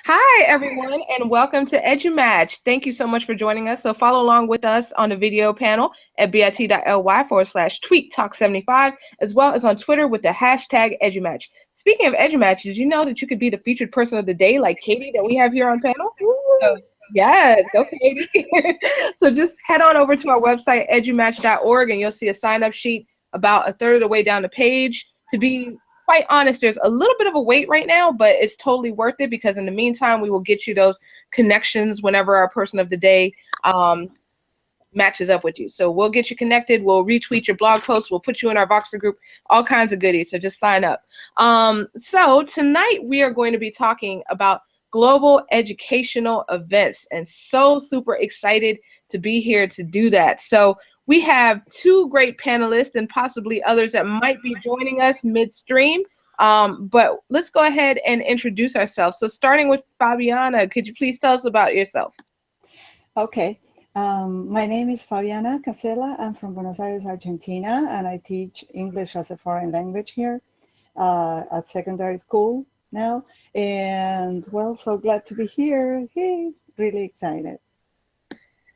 Hi, everyone, and welcome to EduMatch. Thank you so much for joining us. So follow along with us on the video panel at bit.ly/tweet talk75, as well as on Twitter with the hashtag EduMatch. Speaking of EduMatch, did you know that you could be the featured person of the day like Katie that we have here on panel? So yes, go Katie. So just head on over to our website, edumatch.org, and you'll see a sign-up sheet about a third of the way down the page. To be quite honest, there's a little bit of a wait right now, but it's totally worth it because in the meantime, we will get you those connections whenever our person of the day matches up with you. So we'll get you connected. We'll retweet your blog posts. We'll put you in our Voxer group, all kinds of goodies. So just sign up. So tonight we are going to be talking about global educational events, and so super excited to be here to do that. So we have two great panelists and possibly others that might be joining us midstream. But let's go ahead and introduce ourselves. So starting with Fabiana, could you please tell us about yourself? Okay. My name is Fabiana Casella. I'm from Buenos Aires, Argentina, and I teach English as a foreign language here at secondary school now. And well, so glad to be here. Hey, really excited.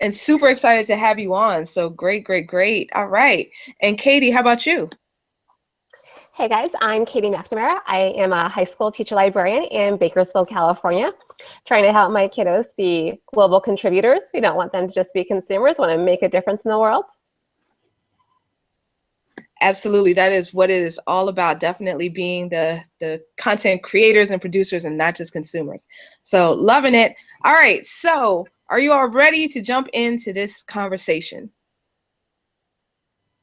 And super excited to have you on. So great, great, great. All right. And Katie, how about you? Hey guys, I'm Katie McNamara. I am a high school teacher librarian in Bakersfield, California, trying to help my kiddos be global contributors. We don't want them to just be consumers, we want to make a difference in the world. Absolutely. That is what it is all about. Definitely being the content creators and producers and not just consumers. So loving it. All right. So are you all ready to jump into this conversation?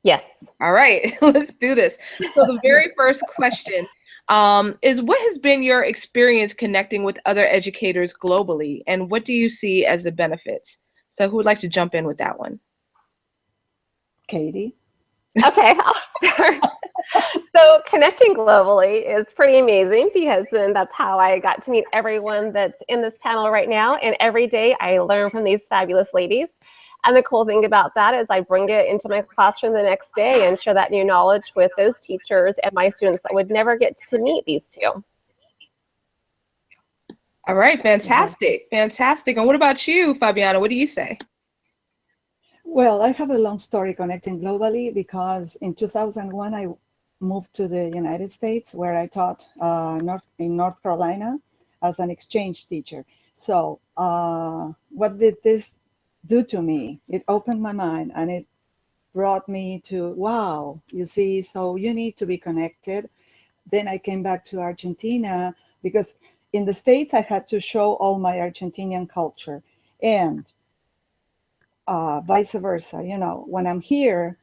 Yes. All right, let's do this. So the very first question is, what has been your experience connecting with other educators globally, and what do you see as the benefits? So who would like to jump in with that one? Katie? Okay, I'll start. So connecting globally is pretty amazing because then that's how I got to meet everyone that's in this panel right now. And every day I learn from these fabulous ladies. And the cool thing about that is I bring it into my classroom the next day and share that new knowledge with those teachers and my students that would never get to meet these two. All right, fantastic, fantastic. And what about you, Fabiana? What do you say? Well, I have a long story connecting globally because in 2001, I moved to the United States where I taught in North Carolina as an exchange teacher. So what did this do to me? It opened my mind and it brought me to, wow, you see, so you need to be connected. Then I came back to Argentina because in the States, I had to show all my Argentinian culture. And vice versa. You know, when I'm here,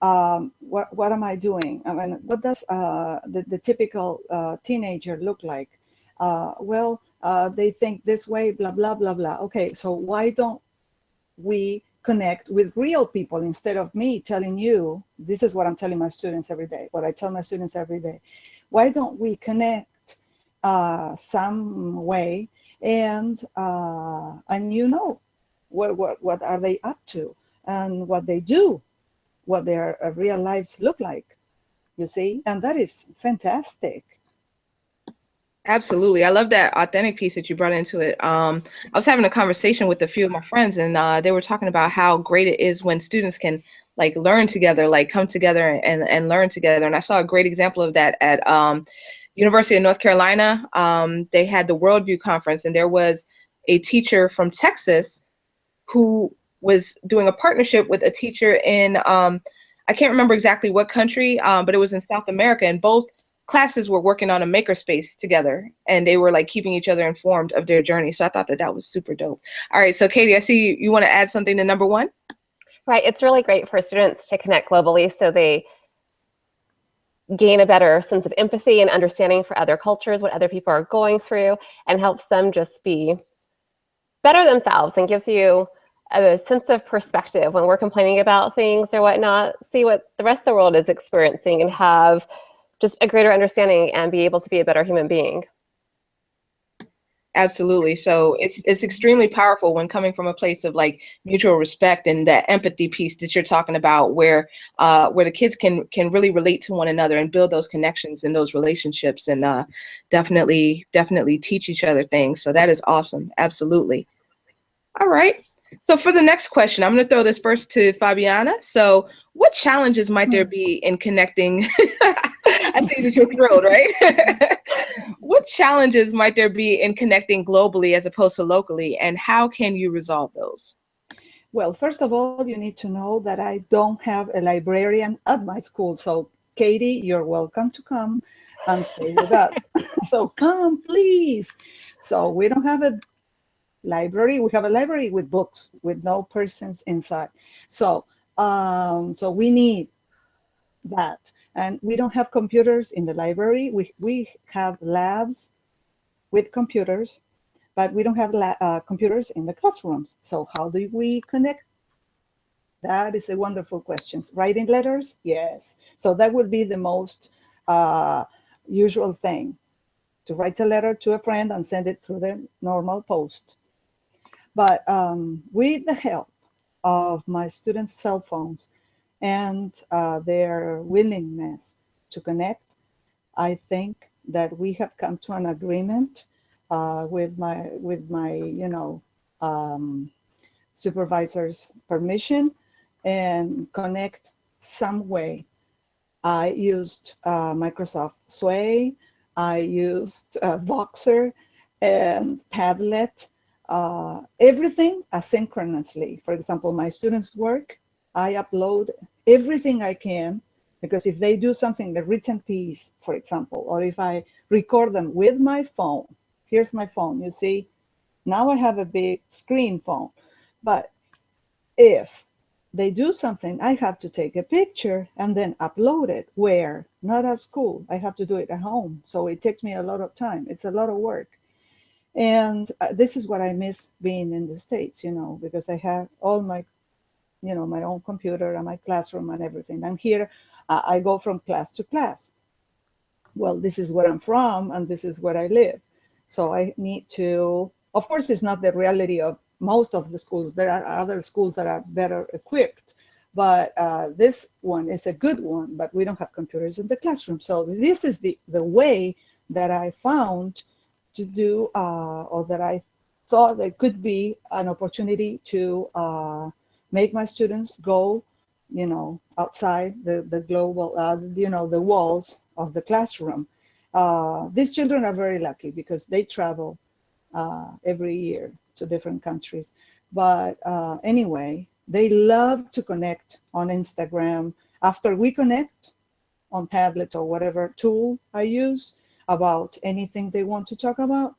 what am I doing? I mean, what does the typical teenager look like? They think this way, blah, blah, blah, blah. Okay, so why don't we connect with real people instead of me telling you, this is what I'm telling my students every day, what I tell my students every day. Why don't we connect some way and you know, what are they up to and what they do, what their real lives look like, you see, and that is fantastic. Absolutely. I love that authentic piece that you brought into it. I was having a conversation with a few of my friends, and they were talking about how great it is when students can like learn together, like come together and learn together. And I saw a great example of that at University of North Carolina. They had the Worldview Conference, and there was a teacher from Texas who was doing a partnership with a teacher in, I can't remember exactly what country, but it was in South America, and both classes were working on a makerspace together, and they were like keeping each other informed of their journey. So I thought that that was super dope. All right, so Katie, I see you want to add something to number one. Right, it's really great for students to connect globally so they gain a better sense of empathy and understanding for other cultures, what other people are going through, and helps them just be better themselves and gives you a sense of perspective when we're complaining about things or whatnot. See what the rest of the world is experiencing and have just a greater understanding and be able to be a better human being. Absolutely. So it's extremely powerful when coming from a place of like mutual respect and that empathy piece that you're talking about, where the kids can really relate to one another and build those connections and those relationships, and definitely teach each other things. So that is awesome. Absolutely. All right. So for the next question, I'm going to throw this first to Fabiana. So what challenges might there be in connecting? I see that you're thrilled, right? What challenges might there be in connecting globally as opposed to locally, and how can you resolve those? Well, first of all, you need to know that I don't have a librarian at my school. So Katie, you're welcome to come and stay with us. So come, please. So we don't have a library. We have a library with books with no persons inside. So so we need that. And we don't have computers in the library. We have labs with computers, but we don't have computers in the classrooms. So how do we connect? That is a wonderful question. Writing letters? Yes. So that would be the most usual thing, to write a letter to a friend and send it through the normal post. But with the help of my students' cell phones and their willingness to connect, I think that we have come to an agreement with my supervisor's permission, and connect some way. I used Microsoft Sway, I used Voxer and Padlet, everything asynchronously. For example, my students' work, I upload everything I can, because if they do something, the written piece, for example, or if I record them with my phone, here's my phone, you see, now I have a big screen phone. But if they do something, I have to take a picture and then upload it. Where? Not at school. I have to do it at home. So it takes me a lot of time. It's a lot of work. And this is what I miss being in the States, because I have all my, my own computer and my classroom and everything. And here I go from class to class. Well, this is where I'm from and this is where I live. So I need to, of course, it's not the reality of most of the schools. There are other schools that are better equipped, but this one is a good one, but we don't have computers in the classroom. So this is the way that I found to do, or that I thought there could be an opportunity to make my students go, outside the global, the walls of the classroom. These children are very lucky because they travel every year to different countries. But anyway, they love to connect on Instagram. After we connect on Padlet or whatever tool I use about anything they want to talk about,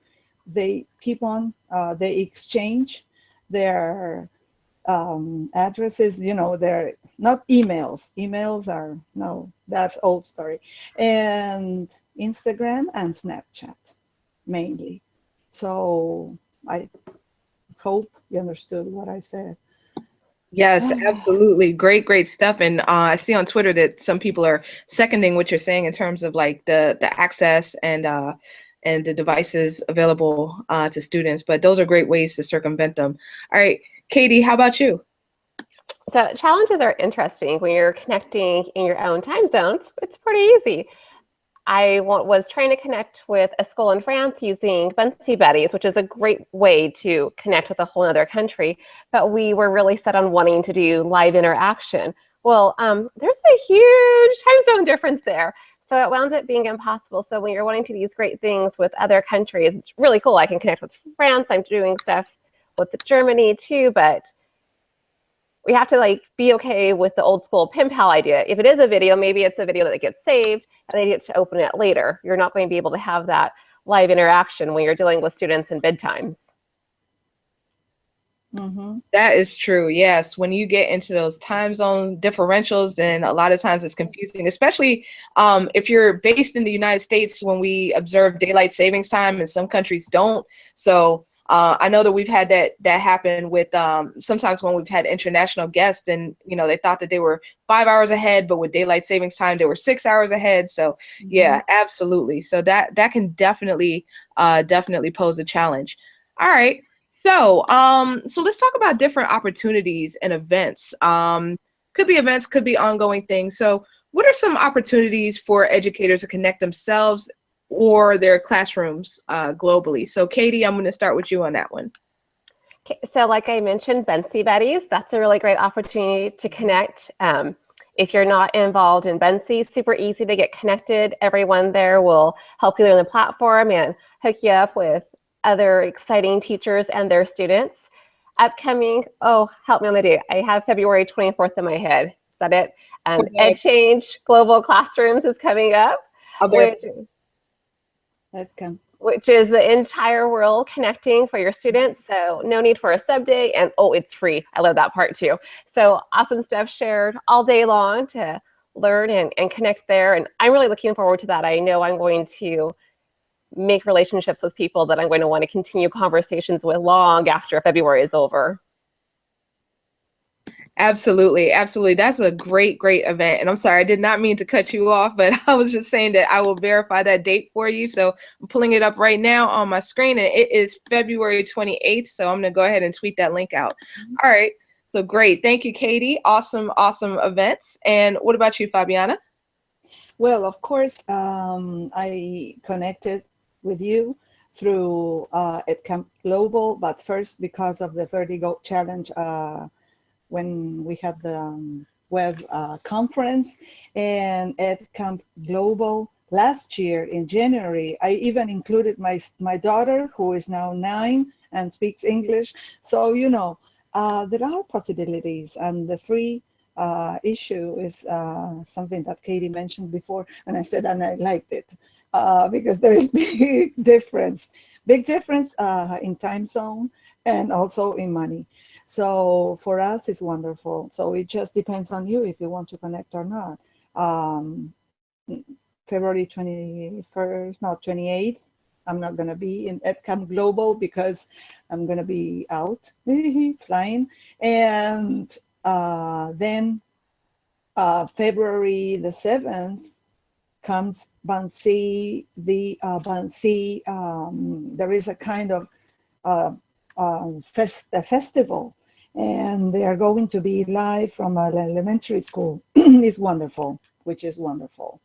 they keep on, they exchange their addresses, they're not emails. Emails are, no, that's old story. And Instagram and Snapchat mainly. So I hope you understood what I said. Yes, absolutely. Great stuff. And I see on Twitter that some people are seconding what you're saying in terms of like the access and the devices available to students. But those are great ways to circumvent them. All right, Katie, how about you? So challenges are interesting when you're connecting in your own time zones. It's pretty easy. I was trying to connect with a school in France using Buncee Buddies, which is a great way to connect with a whole other country, but we were really set on wanting to do live interaction. Well, there's a huge time zone difference there. So it wound up being impossible. So when you're wanting to do these great things with other countries, it's really cool. I can connect with France. I'm doing stuff with Germany too, but we have to be okay with the old school pen pal idea. If it is a video, maybe it's a video that gets saved and they get to open it later. You're not going to be able to have that live interaction when you're dealing with students in bedtimes. Mm-hmm. That is true. Yes. When you get into those time zone differentials, then a lot of times it's confusing, especially if you're based in the United States when we observe daylight savings time and some countries don't. So I know that we've had that happen with sometimes when we've had international guests, and they thought that they were 5 hours ahead, but with daylight savings time they were 6 hours ahead. So yeah, absolutely. So that can definitely pose a challenge. All right. So so let's talk about different opportunities and events. Could be events, could be ongoing things. So what are some opportunities for educators to connect themselves or their classrooms globally? So Katie, I'm going to start with you on that one. Okay, so like I mentioned, Bensi Buddies, that's a really great opportunity to connect. If you're not involved in Bensi, super easy to get connected. Everyone there will help you learn the platform and hook you up with other exciting teachers and their students. Upcoming, oh, help me on the date. I have February 24th in my head. Is that it? Okay. EdChange Global Classrooms is coming up, which is the entire world connecting for your students. So no need for a sub day, and oh, it's free. I love that part too. So awesome stuff shared all day long to learn and connect there. And I'm really looking forward to that. I know I'm going to make relationships with people that I'm going to want to continue conversations with long after February is over. Absolutely. Absolutely. That's a great event. And I'm sorry, I did not mean to cut you off, but I was just saying that I will verify that date for you. So I'm pulling it up right now on my screen, and it is February 28th. So I'm going to go ahead and tweet that link out. All right. So great. Thank you, Katie. Awesome events. And what about you, Fabiana? Well, of course, I connected with you through EdCamp Global, but first because of the 30 Go Challenge when we had the web conference, and EdCamp Global last year in January. I even included my daughter, who is now 9 and speaks English. So, there are possibilities, and the free issue is something that Katie mentioned before, and I said, and I liked it. Because there is big difference in time zone and also in money. So for us, it's wonderful. So it just depends on you if you want to connect or not. February 21st, no, 28th, I'm not going to be in EdCamp Global because I'm going to be out flying. And then February the 7th, comes Bensi, there is a kind of a festival, and they are going to be live from an elementary school. It's wonderful, which is wonderful.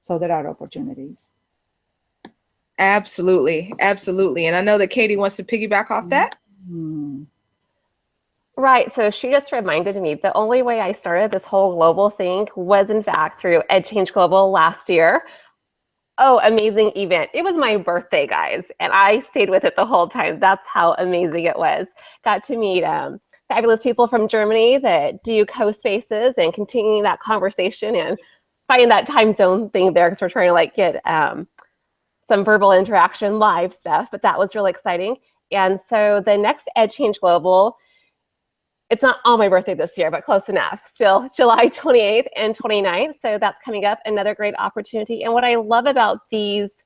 So there are opportunities. Absolutely. And I know that Katie wants to piggyback off that. Right, so she just reminded me the only way I started this whole global thing was in fact through EdChange Global last year. Oh, amazing event. It was my birthday, guys, and I stayed with it the whole time. That's how amazing it was. Got to meet fabulous people from Germany that do co-spaces and continuing that conversation and finding that time zone thing there because we're trying to get some verbal interaction live stuff, but that was really exciting. And so the next EdChange Global, it's not on my birthday this year, but close enough. Still July 28th and 29th. So that's coming up, another great opportunity. And what I love about these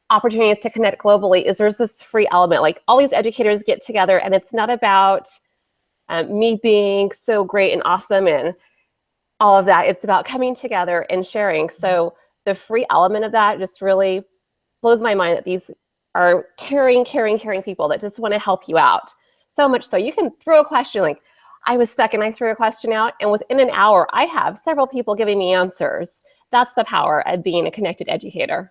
opportunities to connect globally is there's this free element. Like all these educators get together, and it's not about me being so great and awesome and all of that. It's about coming together and sharing. So the free element of that just really blows my mind that these are caring people that just want to help you out. So much so you can throw a question, like I was stuck and I threw a question out, and within an hour I have several people giving me answers. That's the power of being a connected educator.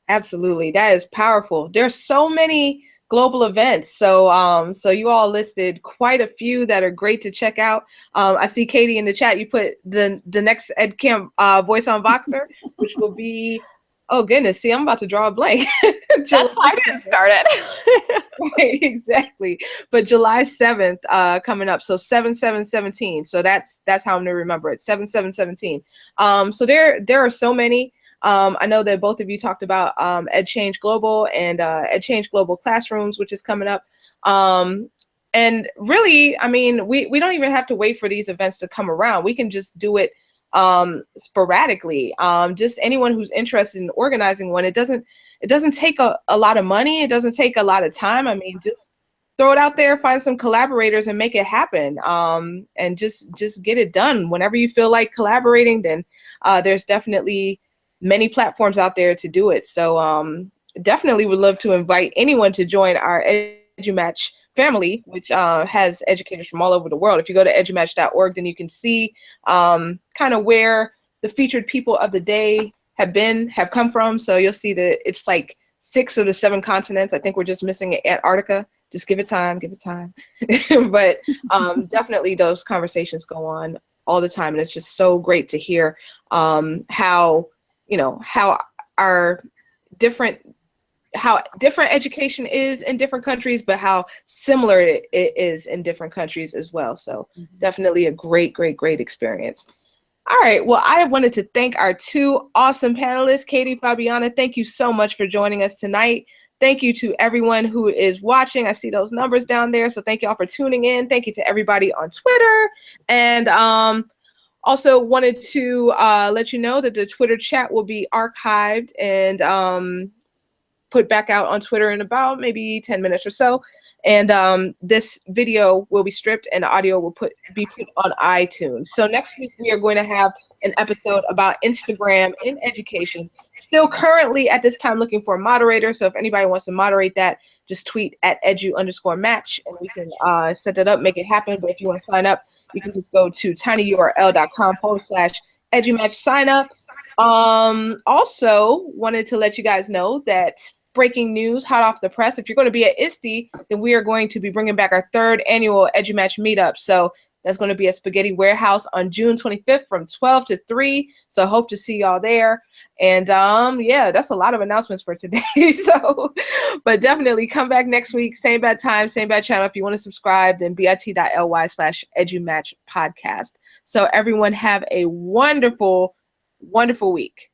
Absolutely, that is powerful. There's so many global events, so so you all listed quite a few that are great to check out. I see Katie in the chat. You put the next EdCamp Voice on Voxer, which will be, oh goodness, see, I'm about to draw a blank. That's why I didn't start it. Right, exactly. But July 7th coming up. So 7/7/17. So that's how I'm gonna remember it. 7/7/17. So there are so many. I know that both of you talked about EdChange Global and EdChange Global Classrooms, which is coming up. And really, I mean, we don't even have to wait for these events to come around. We can just do it sporadically. Just anyone who's interested in organizing one. It doesn't it doesn't take a lot of money. It doesn't take a lot of time. I mean, just throw it out there, find some collaborators and make it happen. And just get it done. Whenever you feel like collaborating, then there's definitely many platforms out there to do it. So definitely would love to invite anyone to join our EduMatch family, which has educators from all over the world. If you go to edumatch.org, then you can see kind of where the featured people of the day have come from. So you'll see that it's like 6 of the 7 continents. I think we're just missing Antarctica. Just give it time, give it time. But definitely those conversations go on all the time. And it's just so great to hear how different education is in different countries, but how similar it is in different countries as well. So definitely a great experience. All right, well, I wanted to thank our 2 awesome panelists, Katie, Fabiana. Thank you so much for joining us tonight. Thank you to everyone who is watching. I see those numbers down there, so thank you all for tuning in. Thank you to everybody on Twitter. And also wanted to let you know that the Twitter chat will be archived and put back out on Twitter in about maybe 10 minutes or so. And this video will be stripped and the audio will be put on iTunes. So next week we are going to have an episode about Instagram in education. Still currently at this time looking for a moderator. So if anybody wants to moderate that, just tweet at edu_match and we can set that up, make it happen. But if you want to sign up, you can just go to tinyurl.com/edumatch sign up. Also wanted to let you guys know that breaking news, hot off the press. If you're going to be at ISTE, then we are going to be bringing back our 3rd annual EduMatch meetup. So that's going to be at Spaghetti Warehouse on June 25th from 12 to 3. So hope to see y'all there. And yeah, that's a lot of announcements for today. So, but definitely come back next week, same bad time, same bad channel. If you want to subscribe, then bit.ly/EduMatch podcast. So everyone have a wonderful week.